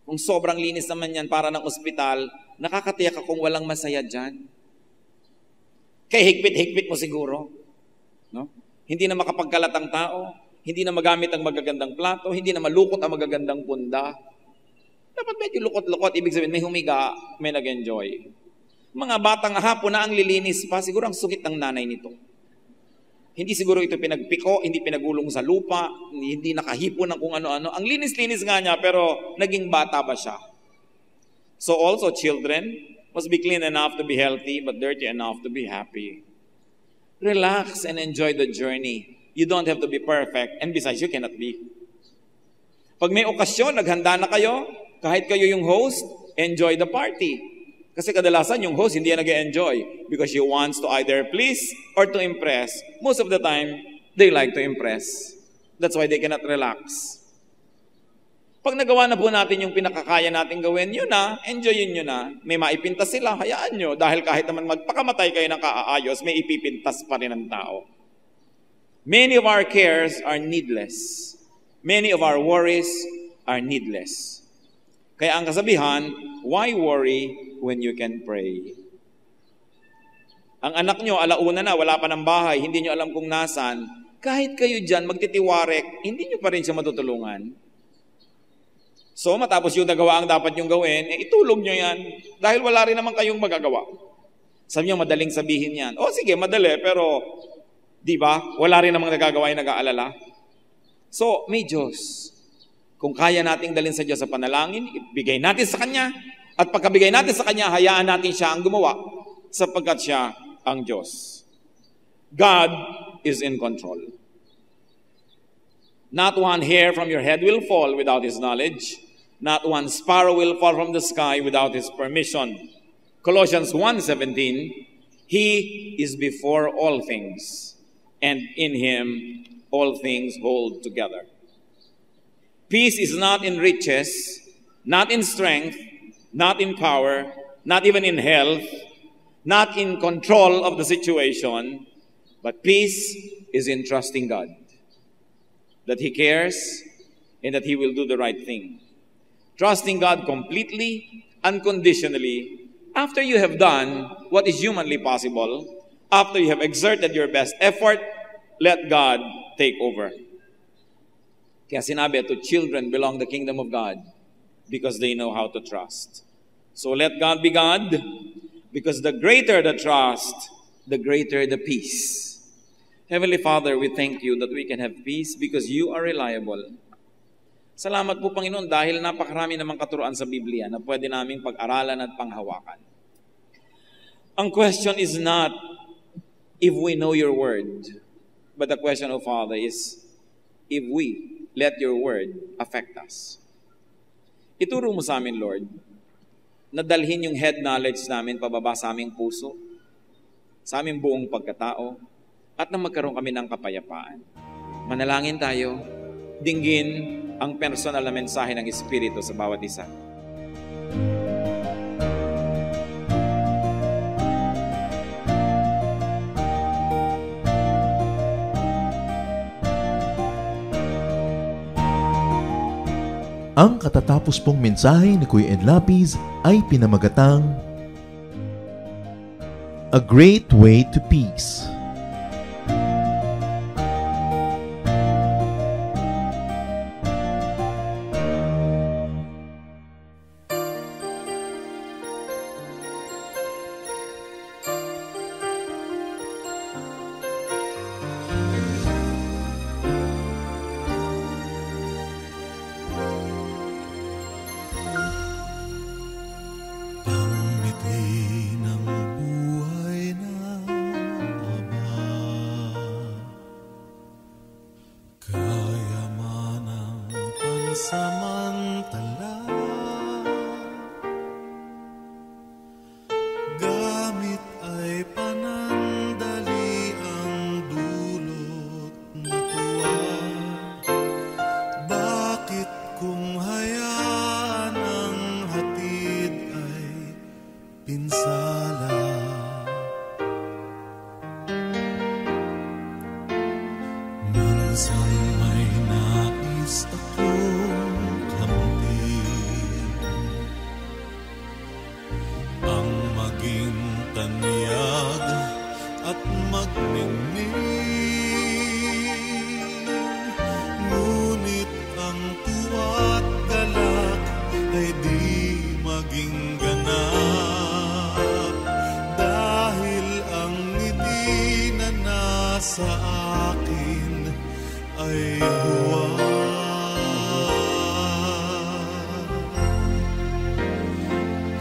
Kung sobrang linis naman yan para ng ospital, nakakatiyak akong walang masaya dyan. Kaya higpit-higpit mo siguro. No? Hindi na makapagkalat ang tao, hindi na magamit ang magagandang plato, hindi na malukot ang magagandang punda. Dapat medyo lukot-lukot, ibig sabihin may humiga, may nag-enjoy. Mga batang hapon na ang lilinis pa, siguro ang sungit ng nanay nito. Hindi siguro ito pinagpiko, hindi pinagulong sa lupa, hindi nakahipon ng kung ano-ano. Ang linis-linis nga niya, pero naging bata ba siya? So also children must be clean enough to be healthy, but dirty enough to be happy. Relax and enjoy the journey. You don't have to be perfect, and besides, you cannot be. Pag may okasyon, naghanda na kayo, kahit kayo yung host, enjoy the party. Kasi kadalasan yung host hindi yan nag-enjoy because he wants to either please or to impress. Most of the time, they like to impress. That's why they cannot relax. Pag nagawa na po natin yung pinakakaya natin gawin, yun na, enjoyin nyo na. May maipintas sila, hayaan nyo. Dahil kahit naman magpakamatay kayo ng kaaayos, may ipipintas pa rin ng tao. Many of our cares are needless. Many of our worries are needless. Kaya ang kasabihan, why worry when you can pray? Ang anak nyo, alauna na, wala pa ng bahay, hindi nyo alam kung nasan, kahit kayo dyan magtitiwarek, hindi nyo pa rin siya matutulungan. So matapos yung nagawa ang dapat nyong gawin, itulog nyo yan, dahil wala rin naman kayong magagawa. Sabi nyo, madaling sabihin yan. O sige, madali, pero di ba, wala rin namang nagagawa yung nag-aalala. So, may Diyos. Kung kaya nating dalhin sa Diyos sa panalangin, ibigay natin sa Kanya. At pagkabigay natin sa Kanya, hayaan natin siya ang gumawa sapagkat siya ang Diyos. God is in control. Not one hair from your head will fall without His knowledge. Not one sparrow will fall from the sky without His permission. Colossians 1:17, He is before all things, and in Him all things hold together. Peace is not in riches, not in strength, not in power, not even in health, not in control of the situation, but peace is in trusting God, that He cares and that He will do the right thing. Trusting God completely, unconditionally, after you have done what is humanly possible, After you have exerted your best effort, let God take over. Kaya sinabi, to children belong the kingdom of God because they know how to trust. So let God be God, because the greater the trust, the greater the peace. Heavenly Father, we thank you that we can have peace because you are reliable. Salamat po, Panginoon, dahil napakarami namang katuruan sa Biblia na pwede naming pag-aralan at panghawakan. Ang question is not if we know your word, but the question, O Father, is if we let your word affect us. Ituro mo sa amin, Lord, na dalhin yung head knowledge namin pababa sa aming puso, sa aming buong pagkatao, at na magkaroon kami ng kapayapaan. Manalangin tayo, dinggin ang personal na mensahe ng Espiritu sa bawat isa. Ang katatapos pong mensahe ni Kuya Ed Lapis ay pinamagatang A Great Way to Peace. Samantala, gamit ay panandali ang dulot na tuwa. Bakit kung hayaan ang hatid ay pinsala? Minsan may nais ako maging tanyag at magningning, ngunit ang tuwa't galak ay di maging ganap, dahil ang ngiti na nasa akin ay huwag.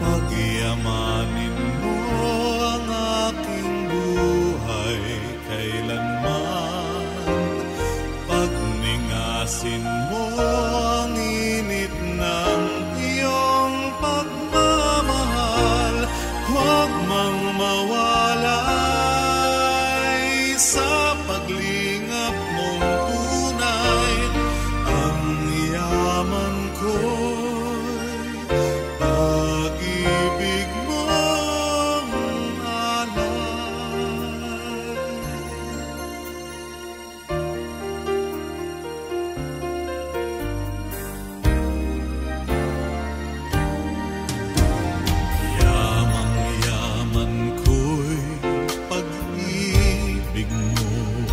Pagyamanin mo ang aking buhay kailanman, pagningasin mo ang init ng iyong pagmamahal, huwag mang mawalay sa paglingap mong tunay. Ang yaman ko'y pag-ibig mong alay. Yamang-yaman ko'y pag-ibig mo,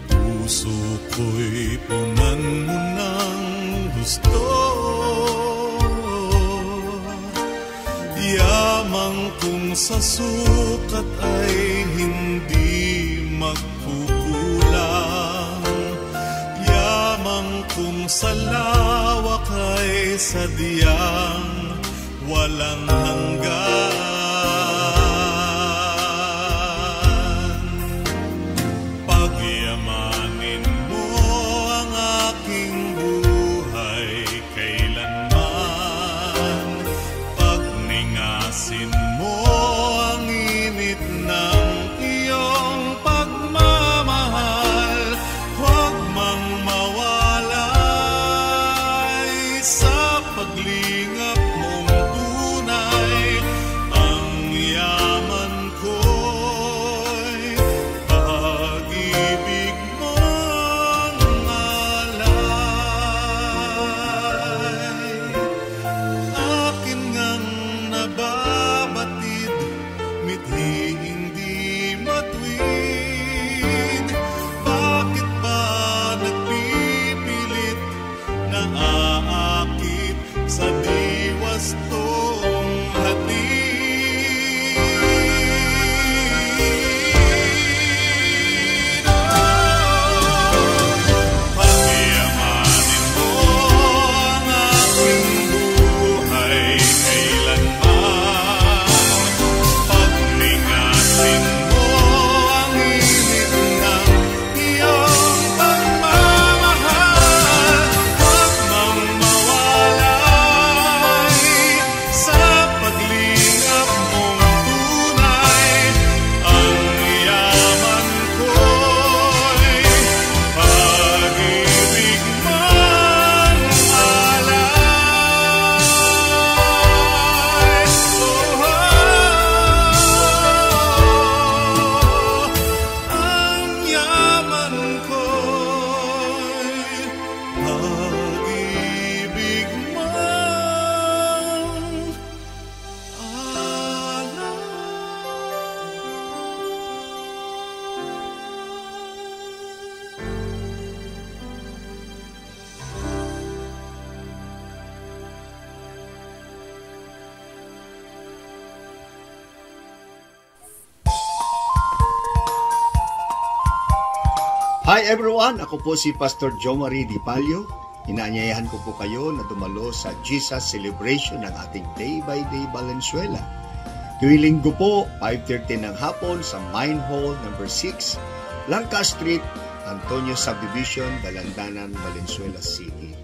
puso ko'y punan mo ng gusto. Yamang kung sa sukat ay hindi magkukulang, yamang kung sa lawak ay sadyang walang hanggan. Pagyamanin mo ang aking buhay kailanman, pagningasin mo ang init ng iyong pagmamahal, huwag mang mawalay sa paglingap mong tunay. di hindi matuwid? Bakit ba nagpipilit na aakit sa di wastong hatid? Pagiyamanin mo ang aking buhay kailanman. Pagningasin mo ang init ng iyong pagmamahal. Huwag mang mawalay sa paglingap mong tunay. Ang yaman ko'y pag-ibig man alay. Ang yaman ko'y pag-ibig man Hi everyone! Ako po si Pastor Joe Marie Di Palio. Inaanyayahan ko po kayo na dumalo sa Jesus Celebration ng ating Day by Day Valenzuela. Tuwing linggo po, 5:30 ng hapon sa Mine Hall No. 6, Langka Street, Antonio Subdivision, Dalandanan, Valenzuela City.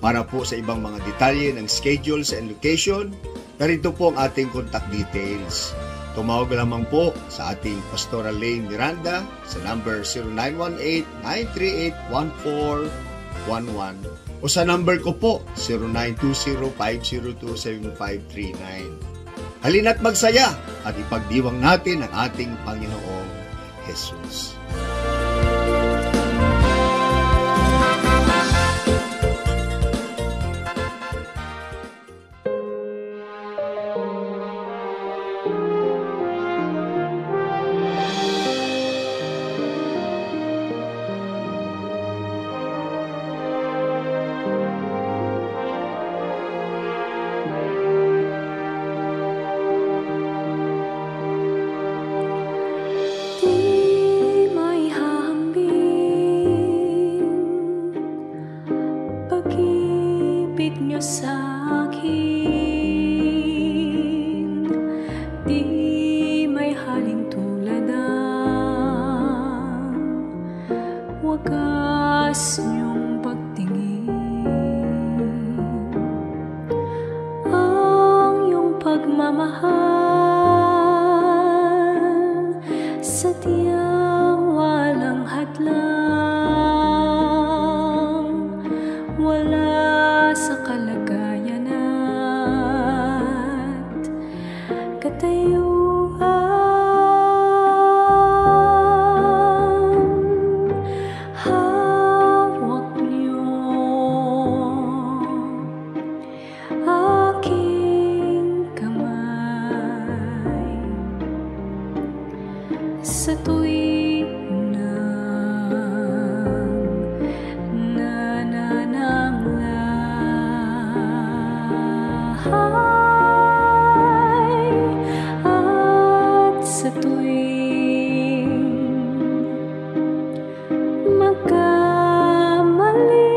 Para po sa ibang mga detalye ng schedules and location, narito po ang ating contact details. Tumawag lamang po sa ating Pastoral Lane Miranda sa number 0918-938-1411 o sa number ko po 0920-502-7539. Halina't magsaya at ipagdiwang natin ang ating Panginoong Jesus. Pag-ibig niyo sa akin, di may haling tulad ang wagas niyong pagtingin. Ang iyong pagmamahal sadyang walang hadlang, wala sa kalagayan at katayuan. Hawak niyo aking kamay sa tuwing at sa tuwing magkamali,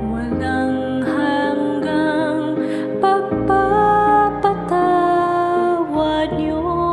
walang hanggang pagpapatawad niyo.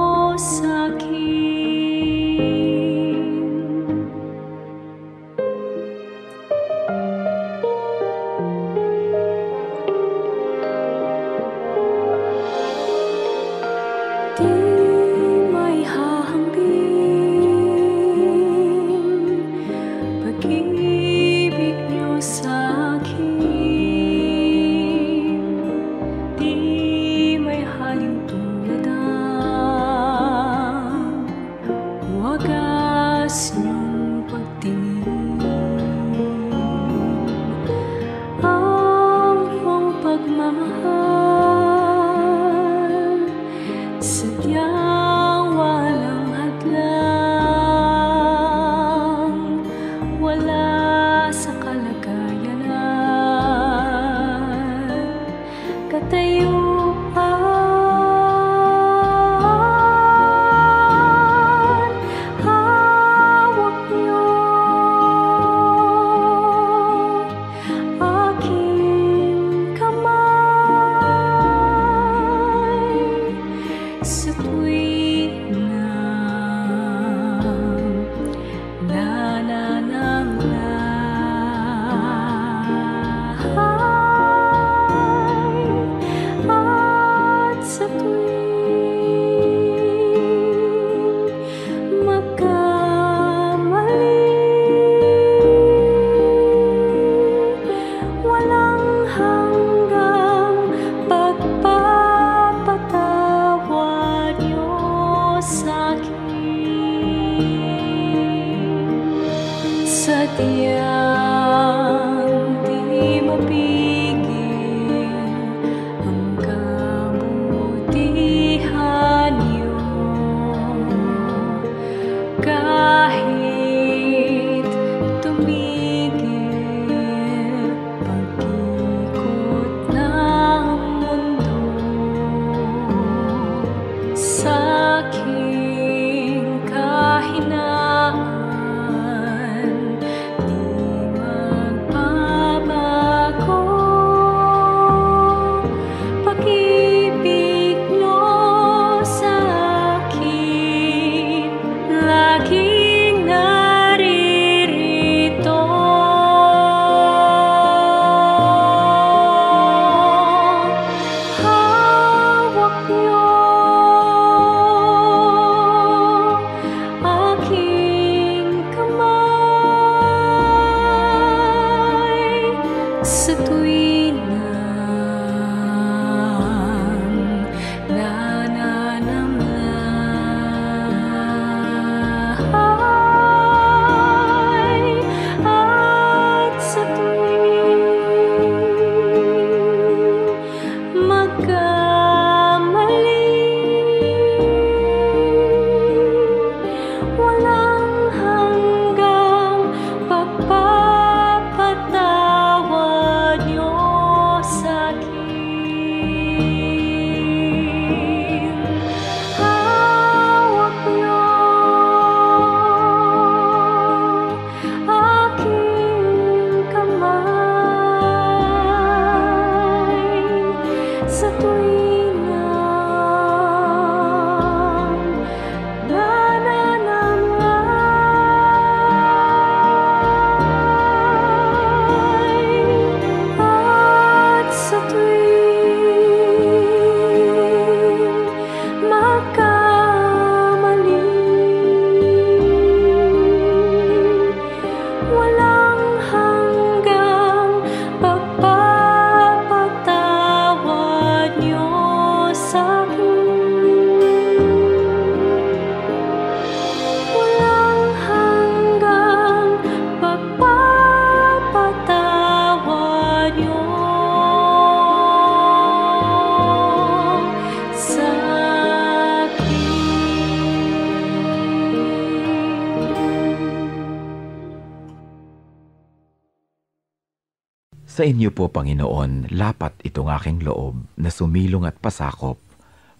Sa inyo po, Panginoon, lapat itong aking loob na sumilong at pasakop,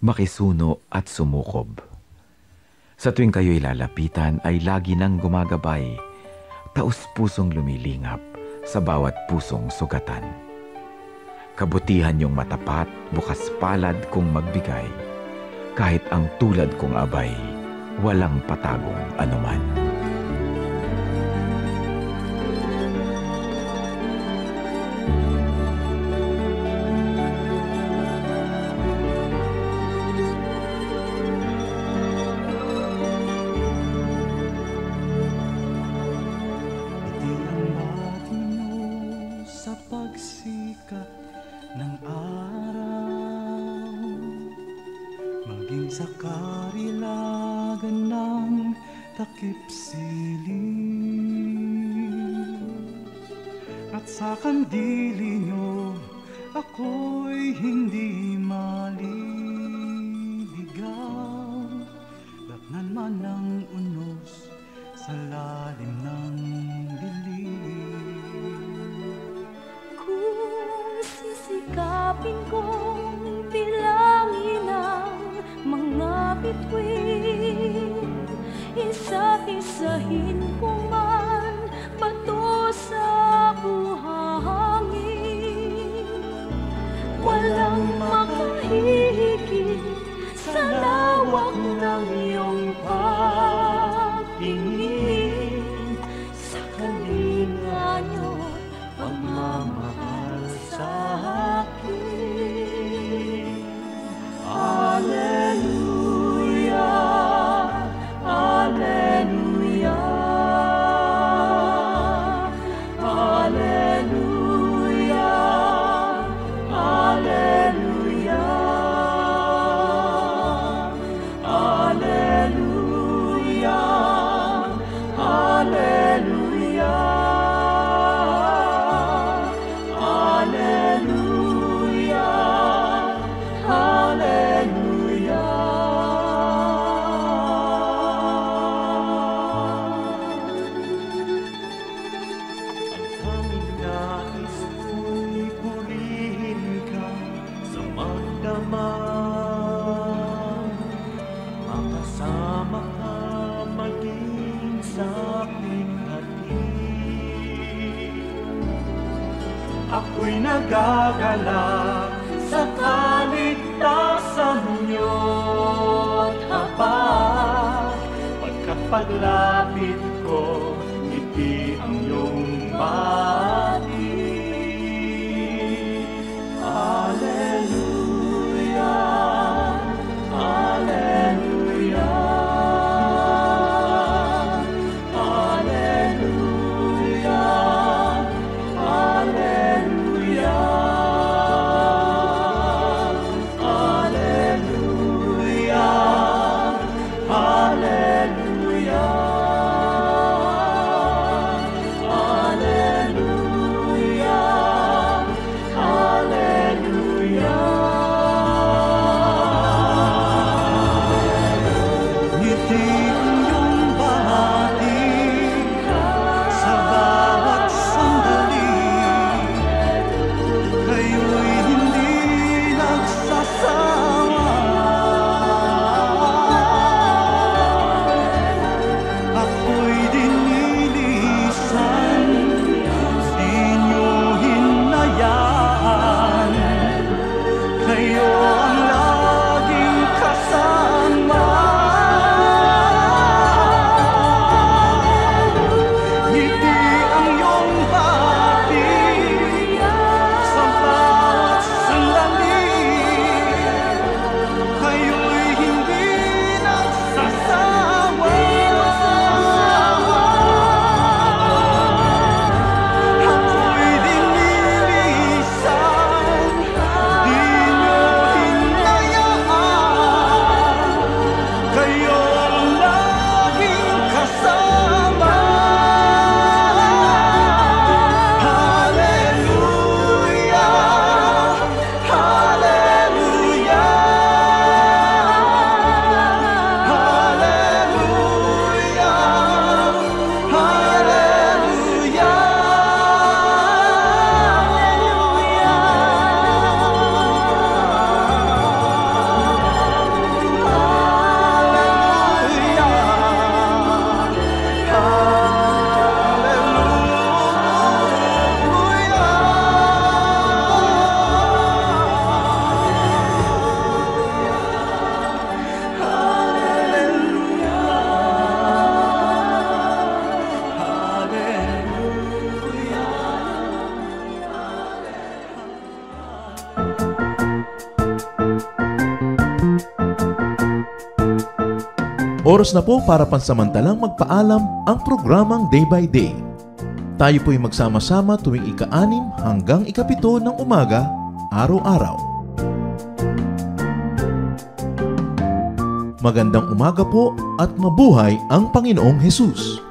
makisuno at sumukob. Sa tuwing kayo'y lalapitan ay lagi nang gumagabay, taus-pusong lumilingap sa bawat pusong sugatan. Kabutihan niyong matapat, bukas palad kong magbigay, kahit ang tulad kong abay, walang patagong anuman. Sa karilagan ng takip siling at sa kandili nyo ako'y hindi maliligaw. Datnan man ang unos sa lalim ng dilim. Kung sisikapin kong bilangin ang mga bituin, isa-isahin ko man bato sa buhangin. Walang makahihigit sa lawak ng iyong pagtingin, sa kalinga niyo't pagmamahal sa akin. Alleluia, Alleluia, Alleluia, Alleluia, Alleluia, Alleluia, Alleluia, Alleluia. Ang aming nais ko'y purihin ka sa magdamag, makasama ka maging sa aking hatid. Ako'y nagagalak sa kaligtasan niyo't habag, pagkat paglapit ko, ngiti ang iyong batid. Alleluia, Alleluia, Alleluia, Alleluia, Alleluia, Alleluia. Oras na po para pansamantalang magpaalam ang programang Day by Day. Tayo po'y magsama-sama tuwing ika-6 hanggang ika-7 ng umaga, araw-araw. Magandang umaga po at mabuhay ang Panginoong Hesus!